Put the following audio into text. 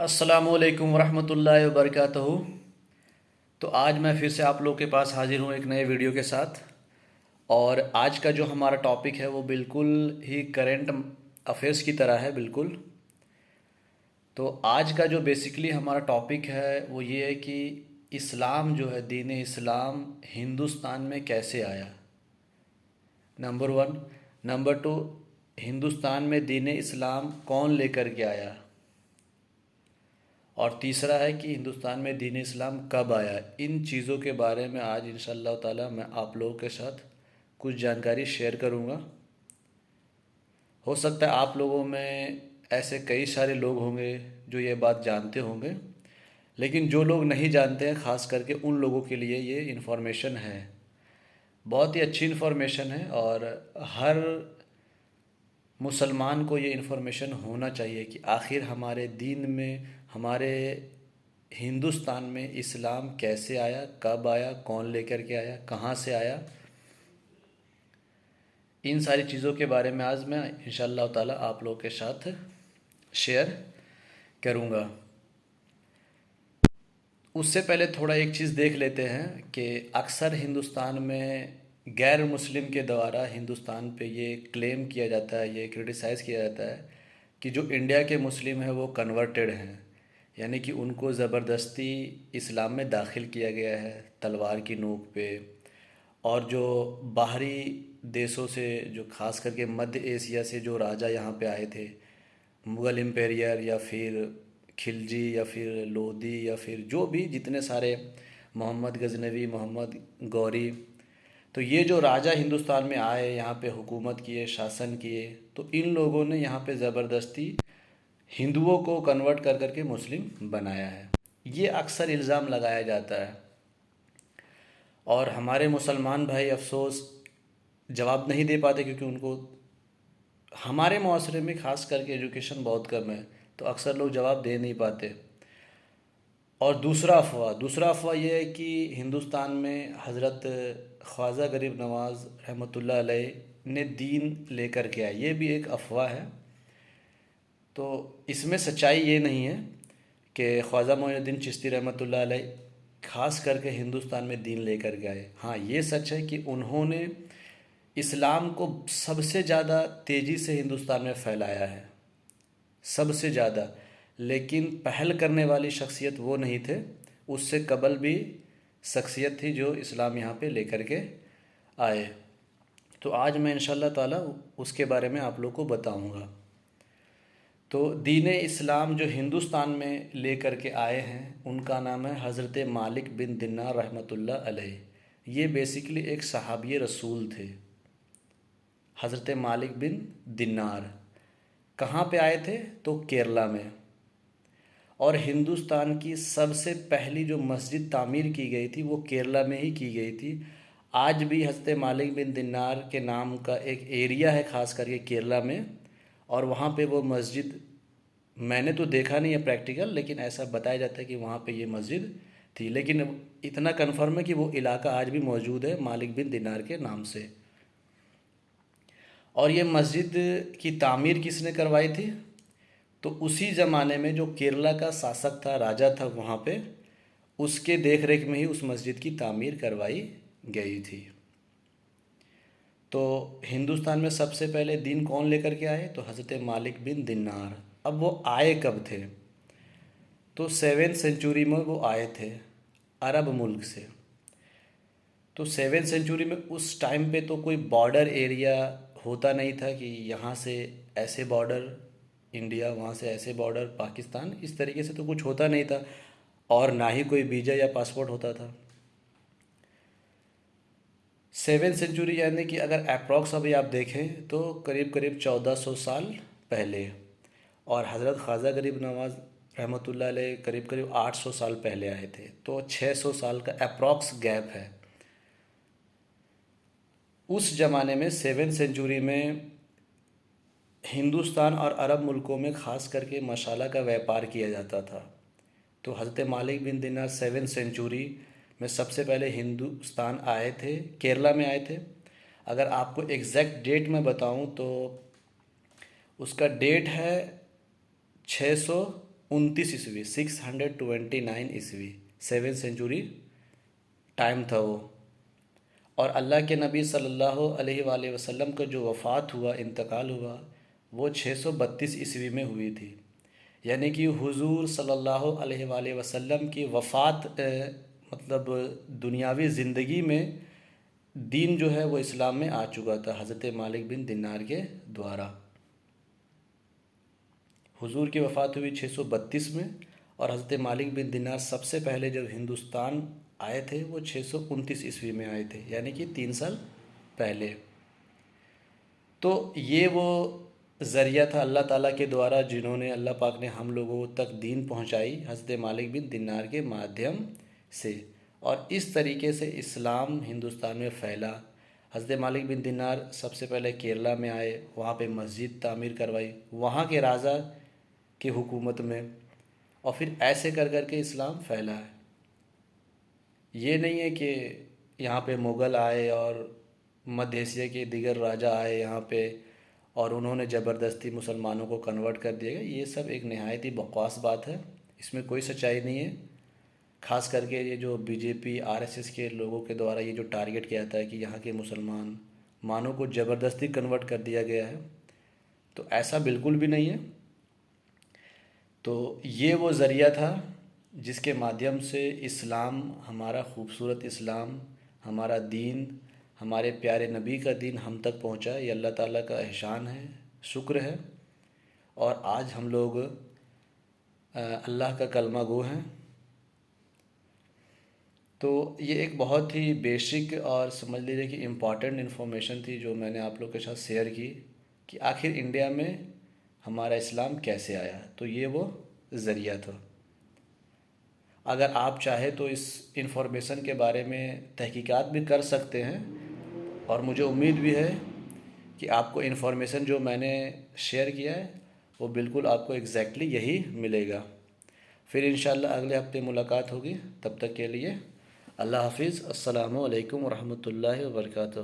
السلام علیکم ورحمۃ اللہ وبرکاتہ۔ تو آج میں پھر سے آپ لوگ کے پاس حاضر ہوں ایک نئے ویڈیو کے ساتھ، اور آج کا جو ہمارا ٹاپک ہے وہ بالکل ہی کرنٹ افیئرس کی طرح ہے بالکل۔ تو آج کا جو بیسیکلی ہمارا ٹاپک ہے وہ یہ ہے کہ اسلام جو ہے، دین اسلام ہندوستان میں کیسے آیا، number one. Number two, Hindustan میں دین اسلام کون لے کر کے آیا، اور تیسرا ہے کہ ہندوستان میں دین اسلام کب آیا۔ ان چیزوں کے بارے میں آج انشاءاللہ تعالی میں آپ لوگوں کے ساتھ کچھ جانکاری شیئر کروں گا۔ ہو سکتا ہے آپ لوگوں میں ایسے کئی سارے لوگ ہوں گے جو یہ بات جانتے ہوں گے، لیکن جو لوگ نہیں جانتے ہیں خاص کر کے ان لوگوں کے لیے یہ انفارمیشن ہے، بہت ہی اچھی انفارمیشن ہے، اور ہر مسلمان کو یہ انفارمیشن ہونا چاہیے کہ آخر ہمارے دین میں، ہمارے ہندوستان میں اسلام کیسے آیا، کب آیا، کون لے کر کے آیا، کہاں سے آیا۔ ان ساری چیزوں کے بارے میں آج میں انشاءاللہ تعالی آپ لوگوں کے ساتھ شیئر کروں گا۔ اس سے پہلے تھوڑا ایک چیز دیکھ لیتے ہیں کہ اکثر ہندوستان میں غیر مسلم کے دوارا ہندوستان پہ یہ کلیم کیا جاتا ہے، یہ کرٹیسائز کیا جاتا ہے کہ جو انڈیا کے مسلم ہیں وہ کنورٹڈ ہیں، یعنی کہ ان کو زبردستی اسلام میں داخل کیا گیا ہے تلوار کی نوک پہ، اور جو باہری دیشوں سے، جو خاص کر کے مدھیہ ایشیا سے جو راجا یہاں پہ آئے تھے، مغل امپیریئر یا پھر خلجی یا پھر لودھی یا پھر جو بھی جتنے سارے، محمد غزنوی، محمد غوری، تو یہ جو راجا ہندوستان میں آئے، یہاں پہ حکومت کیے، شاسن کیے، تو ان لوگوں نے یہاں پہ زبردستی ہندوؤں کو کنورٹ کر کر کے مسلم بنایا ہے، یہ اکثر الزام لگایا جاتا ہے۔ اور ہمارے مسلمان بھائی افسوس جواب نہیں دے پاتے، کیونکہ ان کو ہمارے معاشرے میں خاص کر کے ایجوکیشن بہت کم ہے، تو اکثر لوگ جواب دے نہیں پاتے۔ اور دوسرا افواہ یہ ہے کہ ہندوستان میں حضرت خواجہ غریب نواز رحمۃ اللہ علیہ نے دین لے کر کے آئے، یہ بھی ایک افواہ ہے۔ تو اس میں سچائی یہ نہیں ہے کہ خواجہ معین الدین چشتی رحمۃ اللہ علیہ خاص کر کے ہندوستان میں دین لے کر کے آئے۔ ہاں، یہ سچ ہے کہ انہوں نے اسلام کو سب سے زیادہ تیزی سے ہندوستان میں پھیلایا ہے، سب سے زیادہ، لیکن پہل کرنے والی شخصیت وہ نہیں تھے، اس سے قبل بھی شخصیت تھی جو اسلام یہاں پہ لے کر کے آئے۔ تو آج میں انشاءاللہ تعالی اس کے بارے میں آپ لوگ کو بتاؤں گا۔ تو دین اسلام جو ہندوستان میں لے کر کے آئے ہیں ان کا نام ہے حضرت مالک بن دینار رحمۃ اللہ علیہ۔ یہ بیسیکلی ایک صحابی رسول تھے، حضرت مالک بن دینار۔ کہاں پہ آئے تھے؟ تو کیرلا میں۔ اور ہندوستان کی سب سے پہلی جو مسجد تعمیر کی گئی تھی وہ کیرلا میں ہی کی گئی تھی۔ آج بھی حضرت مالک بن دینار کے نام کا ایک ایریا ہے خاص کر کے کیرلا میں، اور وہاں پہ وہ مسجد، میں نے تو دیکھا نہیں ہے پریکٹیکل، لیکن ایسا بتایا جاتا ہے کہ وہاں پہ یہ مسجد تھی، لیکن اتنا کنفرم ہے کہ وہ علاقہ آج بھی موجود ہے مالک بن دینار کے نام سے۔ اور یہ مسجد کی تعمیر کس نے کروائی تھی؟ تو اسی زمانے میں جو کیرلا کا شاسک تھا، راجا تھا وہاں پہ، اس کے دیکھ ریکھ میں ہی اس مسجد کی تعمیر کروائی گئی تھی۔ تو ہندوستان میں سب سے پہلے دین کون لے کر کے آئے؟ تو حضرت مالک بن دینار۔ اب وہ آئے کب تھے؟ تو 7 سینچوری میں وہ آئے تھے عرب ملک سے۔ تو 7 سینچوری میں اس ٹائم پہ تو کوئی بارڈر ایریا ہوتا نہیں تھا کہ یہاں سے ایسے بارڈر انڈیا، وہاں سے ایسے بارڈر پاکستان، اس طریقے سے تو کچھ ہوتا نہیں تھا، اور نہ ہی کوئی ویزا یا پاسپورٹ ہوتا تھا۔ 7 سینچوری یعنی کہ اگر اپروکس ابھی آپ دیکھیں تو قریب قریب 1400 سال پہلے، اور حضرت خواجہ غریب نواز رحمۃ اللہ علیہ قریب قریب 800 سال پہلے آئے تھے، تو 600 سال کا اپروکس گیپ ہے۔ اس زمانے میں 7 سینچوری میں ہندوستان اور عرب ملکوں میں خاص کر کے مسالہ کا ویپار کیا جاتا تھا۔ تو حضرت مالک بن دینار 7 سینچوری میں سب سے پہلے ہندوستان آئے تھے، کیرلا میں آئے تھے۔ اگر آپ کو ایگزیکٹ ڈیٹ میں بتاؤں تو اس کا ڈیٹ ہے 600 29 عیسوی 629 عیسوی 7th سینچری ٹائم تھا وہ. اور اللہ کے نبی صلی اللہ علیہ وآلہ وسلم کا جو وفات ہوا، انتقال ہوا، وہ 632 عیسوی میں ہوئی تھی. یعنی کہ حضور صلی اللہ علیہ وآلہ وسلم کی وفات مطلب دنیاوی زندگی میں دین جو ہے وہ اسلام میں آ چکا تھا حضرت مالک بن دینار کے دوارا. حضور کی وفات ہوئی 632 میں، اور حضرت مالک بن دینار سب سے پہلے جب ہندوستان آئے تھے وہ 629 عیسوی میں آئے تھے، یعنی کہ 3 سال پہلے. تو یہ وہ ذریعہ تھا اللہ تعالیٰ کے دوارا جنہوں نے، اللہ پاک نے ہم لوگوں تک دین پہنچائی حضرت مالک بن دینار کے مادھیم سے. اور اس طریقے سے اسلام ہندوستان میں پھیلا. حضرت مالک بن دینار سب سے پہلے کیرلا میں آئے، وہاں پہ مسجد تعمیر کروائی وہاں کے راجا کی حکومت میں، اور پھر ایسے کر کر کے اسلام پھیلا ہے. یہ نہیں ہے کہ یہاں پہ مغل آئے اور مدھ ایشیا کے دیگر راجا آئے یہاں پہ اور انہوں نے زبردستی مسلمانوں کو کنورٹ کر دیا گیا. یہ سب ایک نہایت ہی بکواس بات ہے، اس میں کوئی سچائی نہیں ہے. خاص کر کے یہ جو بی جے پی RSS کے لوگوں کے دوارا یہ جو ٹارگٹ کیا جاتا ہے کہ یہاں کے مسلمان مانوں کو زبردستی کنورٹ کر دیا گیا ہے، تو ایسا بالکل بھی نہیں ہے. تو یہ وہ ذریعہ تھا جس کے مادھیم سے اسلام، ہمارا خوبصورت اسلام، ہمارا دین، ہمارے پیارے نبی کا دین ہم تک پہنچا. یہ اللہ تعالیٰ کا احسان ہے، شکر ہے. اور آج ہم لوگ اللہ کا کلمہ گو ہیں. تو یہ ایک بہت ہی بیسک اور سمجھ لیجیے کہ امپورٹنٹ انفارمیشن تھی جو میں نے آپ لوگوں کے ساتھ شیئر کی کہ آخر انڈیا میں ہمارا اسلام کیسے آیا. تو یہ وہ ذریعہ تھا. اگر آپ چاہیں تو اس انفارمیشن کے بارے میں تحقیقات بھی کر سکتے ہیں، اور مجھے امید بھی ہے کہ آپ کو انفارمیشن جو میں نے شیئر کیا ہے وہ بالکل آپ کو ایگزیکٹلی یہی ملے گا. پھر انشاءاللہ اگلے ہفتے ملاقات ہوگی. تب تک کے لیے اللہ حافظ. السلام علیکم ورحمۃ اللہ وبرکاتہ.